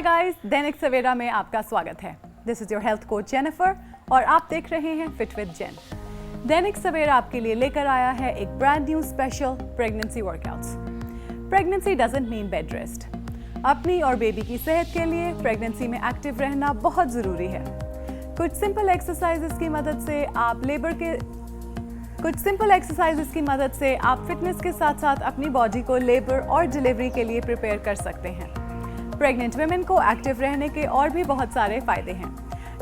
Hi guys, Dainik Savera में आपका स्वागत है। This is your health coach Jennifer और आप देख रहे हैं फिट विद जेन। दैनिक सवेरा आपके लिए लेकर आया है एक brand new special pregnancy workouts. Pregnancy doesn't mean bed rest. अपनी और बेबी की सेहत के लिए प्रेगनेंसी में एक्टिव रहना बहुत ज़रूरी है। कुछ सिंपल एक्सरसाइजेस की मदद से आप फिटनेस के साथ साथ अपनी बॉडी को लेबर और डिलीवरी के लिए प्रिपेयर कर सकते हैं। प्रेग्नेंट वुमेन को एक्टिव रहने के और भी बहुत सारे फायदे हैं।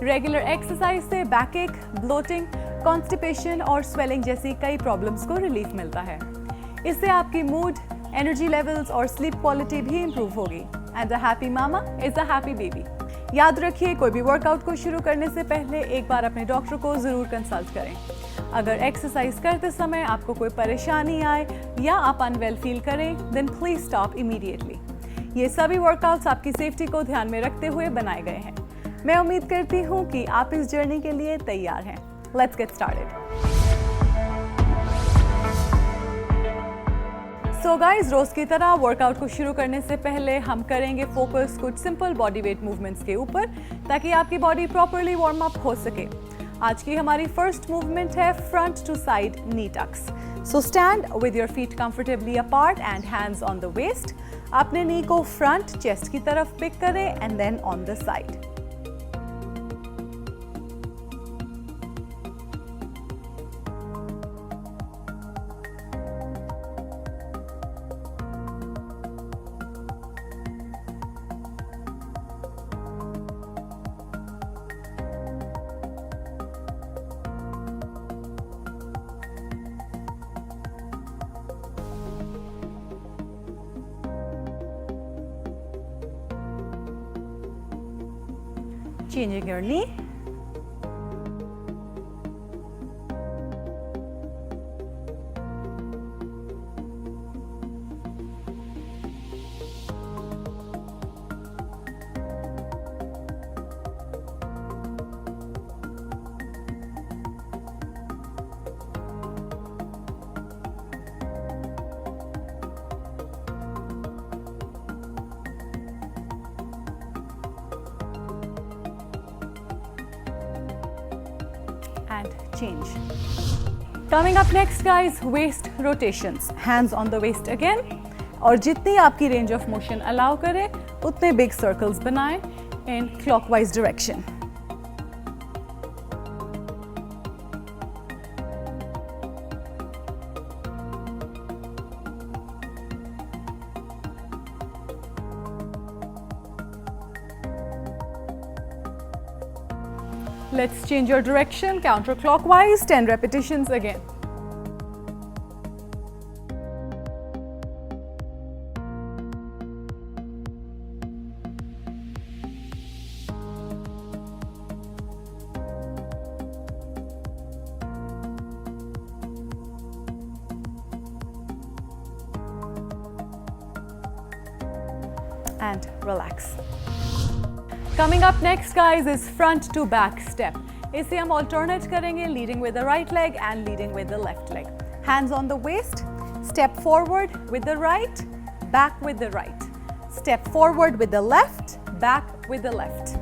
रेगुलर एक्सरसाइज से बैकएक, ब्लोटिंग, कॉन्स्टिपेशन और स्वेलिंग जैसी कई प्रॉब्लम्स को रिलीफ मिलता है। इससे आपकी मूड, एनर्जी लेवल्स और स्लीप क्वालिटी भी इंप्रूव होगी। And a happy mama is a happy baby. याद रखिए, कोई भी वर्कआउट को शुरू करने से पहले एक बार अपने डॉक्टर को ज़रूर कंसल्ट करें। अगर एक्सरसाइज करते समय आपको कोई परेशानी आए या आप अनवेल फील करें, देन प्लीज स्टॉप इमीडिएटली। ये सभी वर्कआउट्स आपकी सेफ्टी को ध्यान में रखते हुए बनाए गए हैं। मैं उम्मीद करती हूँ कि आप इस जर्नी के लिए तैयार हैं। Let's get started. So guys, रोज की तरह वर्कआउट को शुरू करने से पहले हम करेंगे फोकस कुछ सिंपल बॉडी वेट मूवमेंट्स के ऊपर, ताकि आपकी बॉडी प्रॉपर्ली वार्म अप हो सके। आज की हमारी फर्स्ट मूवमेंट है front to side knee tucks. So stand with your feet comfortably apart and hands on the waist. अपने नी को फ्रंट चेस्ट की तरफ पिक करें and then on the side. Changing your knee. And change. Coming up next guys, waist rotations. Hands on the waist again. और जितनी आपकी range of motion allow करे उतने big circles बनाएं in clockwise direction. Let's change your direction counterclockwise, 10 repetitions again. And relax. Coming up next guys is front to back step. इसे हम alternate करेंगे, leading with the right leg and leading with the left leg. Hands on the waist, step forward with the right, back with the right. Step forward with the left, back with the left.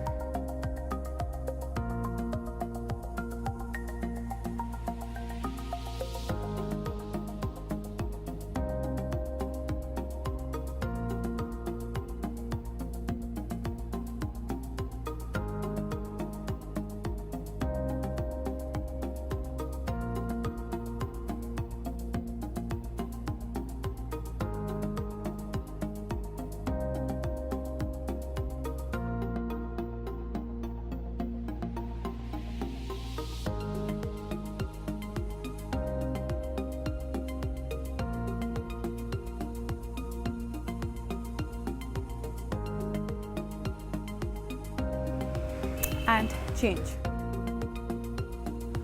And change.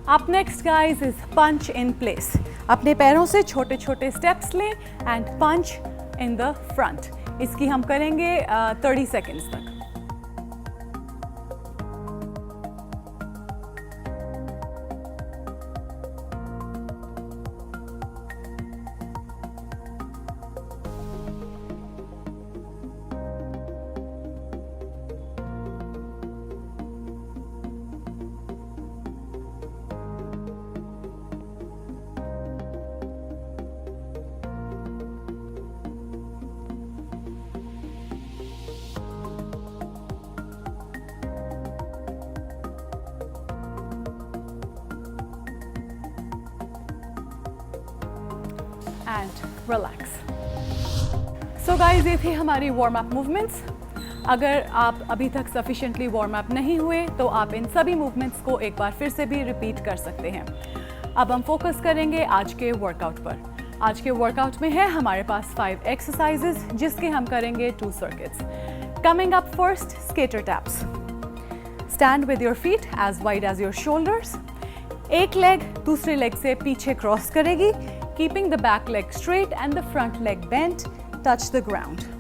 Up next guys is punch in place. अपने पैरों से छोटे छोटे steps लें and punch in the front. इसकी हम करेंगे 30 seconds तक। And relax. सो गाइज, ये थी हमारी वार्म अप मूवमेंट्स। अगर आप अभी तक सफिशिएंटली वार्म अप नहीं हुए तो आप इन सभी मूवमेंट्स को एक बार फिर से भी रिपीट कर सकते हैं। अब हम फोकस करेंगे आज के वर्कआउट पर। आज के वर्कआउट में है हमारे पास 5 एक्सरसाइजेस जिसके हम करेंगे 2 circuits. Coming up first, skater taps. Stand with your feet as wide as your shoulders. एक लेग दूसरे लेग से पीछे क्रॉस करेगी, keeping the back leg straight and the front leg bent, touch the ground.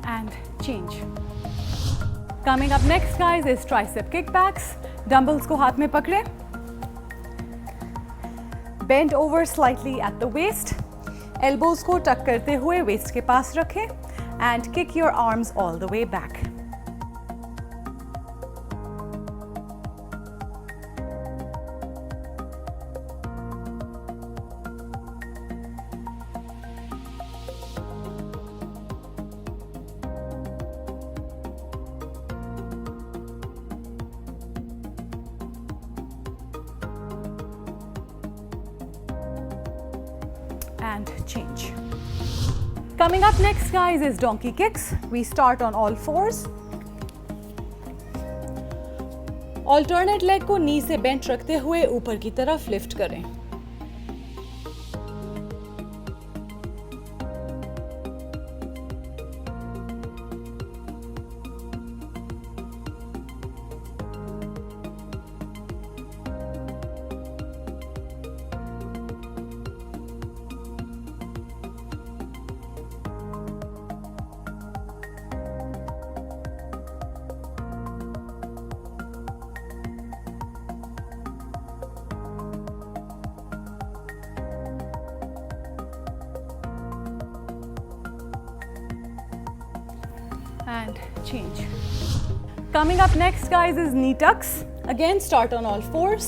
And change. Coming up next guys is tricep kickbacks. Dumbbells को हाथ में पकड़े, bend over slightly at the waist, elbows को टक करते हुए waist के पास रखें and kick your arms all the way back. And change. Coming up next guys is donkey kicks. We start on all fours. Alternate leg को नी से bent रखते हुए ऊपर की तरफ लिफ्ट करें। And change. Coming up next guys is knee tucks. Again start on all fours.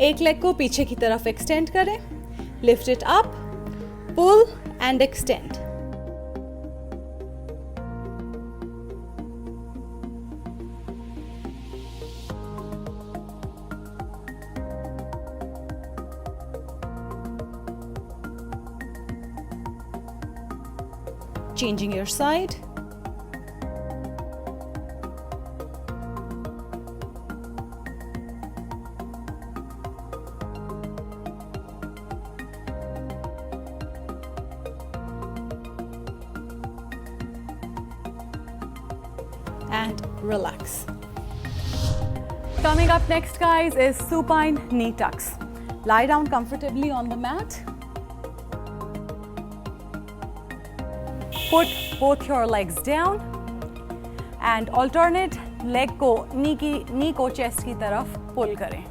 एक leg को पीछे की तरफ एक्सटेंड करें, lift it up, pull and extend. Changing your side. And relax. Coming up next guys is supine knee tucks. Lie down comfortably on the mat. Put both your legs down and alternate leg को नी को chest की तरफ pull करें।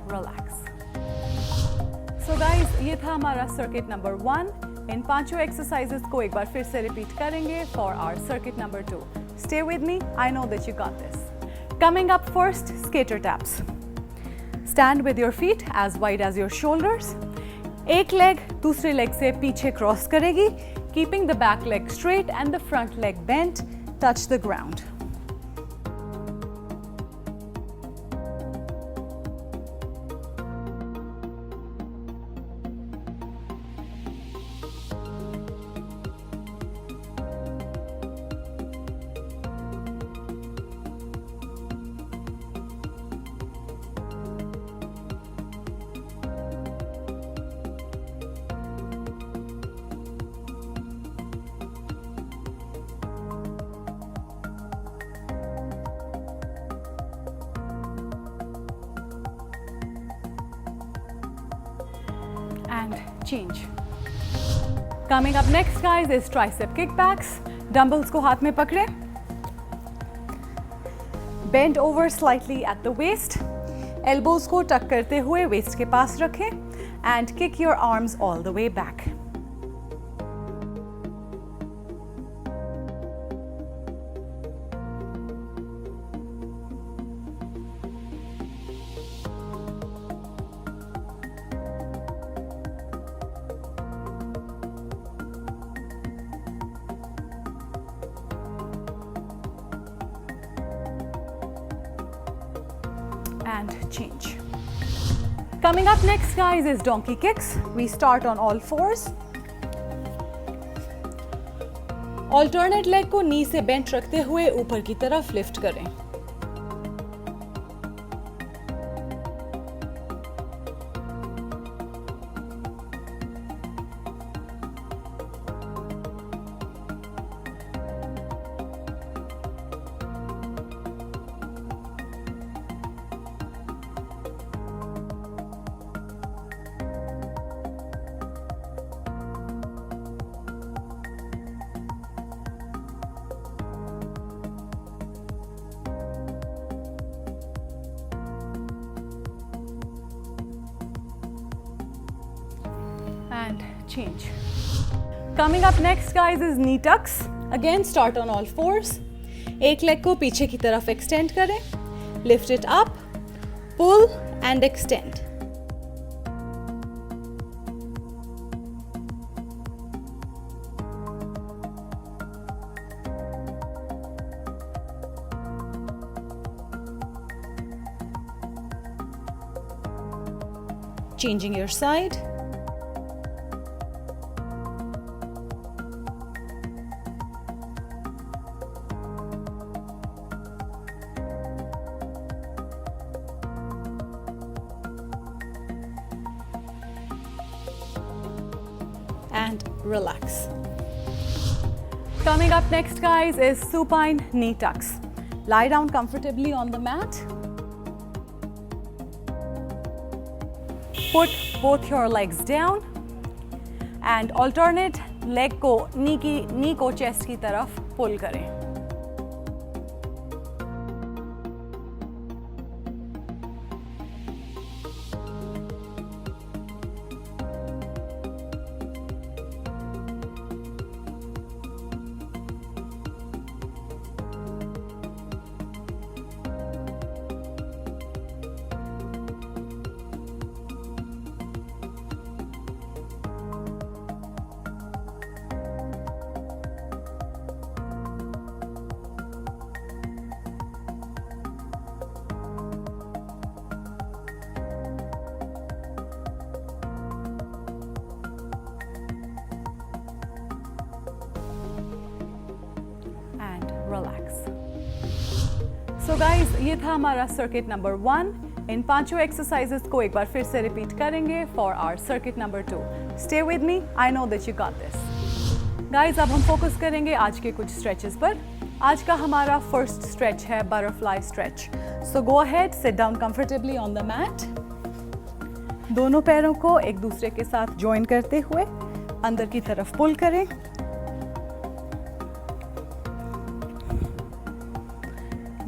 Relax. So guys, ये था हमारा circuit number 1। इन 5 exercises को एक बार फिर से रिपीट करेंगे for our circuit number 2। Stay with me, I know that you got this. Coming up first, skater taps. Stand with your feet as wide as your shoulders. एक leg दूसरे leg से पीछे cross करेगी, keeping the back leg straight and the front leg bent, touch the ground. and change. Coming up next guys is tricep kickbacks. Dumbbells को हाथ में पकड़े, bend over slightly at the waist, elbows को tuck करते हुए waist के पास रखें and kick your arms all the way back. And change. Coming up next guys is donkey kicks. We start on all fours. Alternate leg को knee से bent रखते हुए ऊपर की तरफ lift करें. And change. Coming up next guys is knee tucks. Again start on all fours. एक leg को पीछे की तरफ extend करें. Lift it up, pull and extend. Changing your side. And relax. Coming up next guys is supine knee tucks. Lie down comfortably on the mat. Put both your legs down and alternate leg को knee को chest की तरफ pull करें. Relax. So guys, ये था हमारा circuit number 1. इन पांचों exercises को एक बार फिर से रिपीट करेंगे for our circuit number 2. Stay with me, I know that you got this. Guys, अब हम फोकस करेंगे आज के कुछ स्ट्रेचेस पर. आज का हमारा फर्स्ट स्ट्रेच है butterfly stretch. So go ahead, sit down comfortably on the mat. दोनों पैरों को एक दूसरे के साथ ज्वाइन करते हुए अंदर की तरफ पुल करें.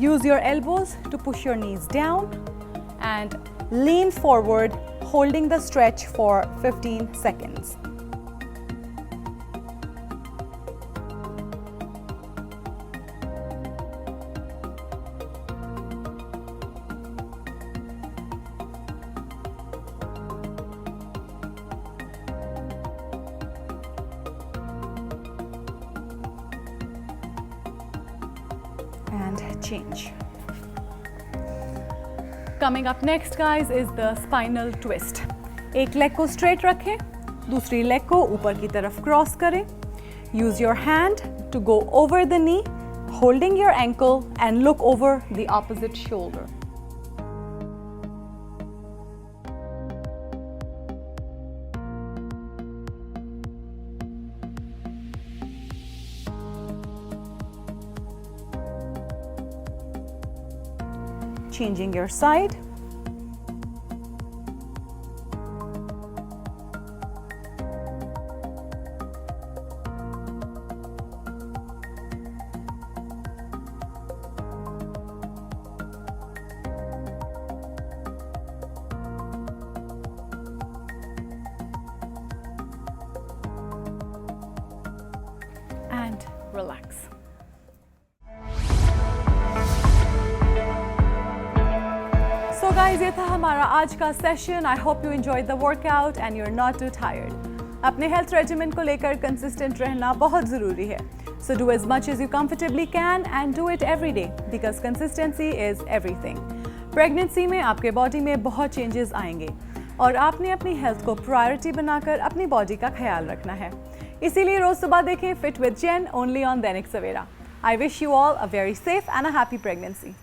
Use your elbows to push your knees down and lean forward, holding the stretch for 15 seconds. And change. Coming up next guys is the spinal twist. एक लेग को स्ट्रेट रखें, दूसरी लेग को ऊपर की तरफ क्रॉस करें. Use your hand to go over the knee, holding your ankle and look over the opposite shoulder. Changing your side. Relax. So guys, ये था हमारा आज का session. I hope you enjoyed the workout and you are not too tired. अपने health regiment को लेकर consistent रहना बहुत ज़रूरी है। So do as much as you comfortably can and do it every day because consistency is everything. Pregnancy में आपके body में बहुत चेंजेस आएंगे और आपने अपनी हेल्थ को प्रायोरिटी बनाकर अपनी बॉडी का ख्याल रखना है। इसीलिए रोज सुबह देखें fit with Jen only on Dainik Savera. I wish you all a very safe and a happy pregnancy.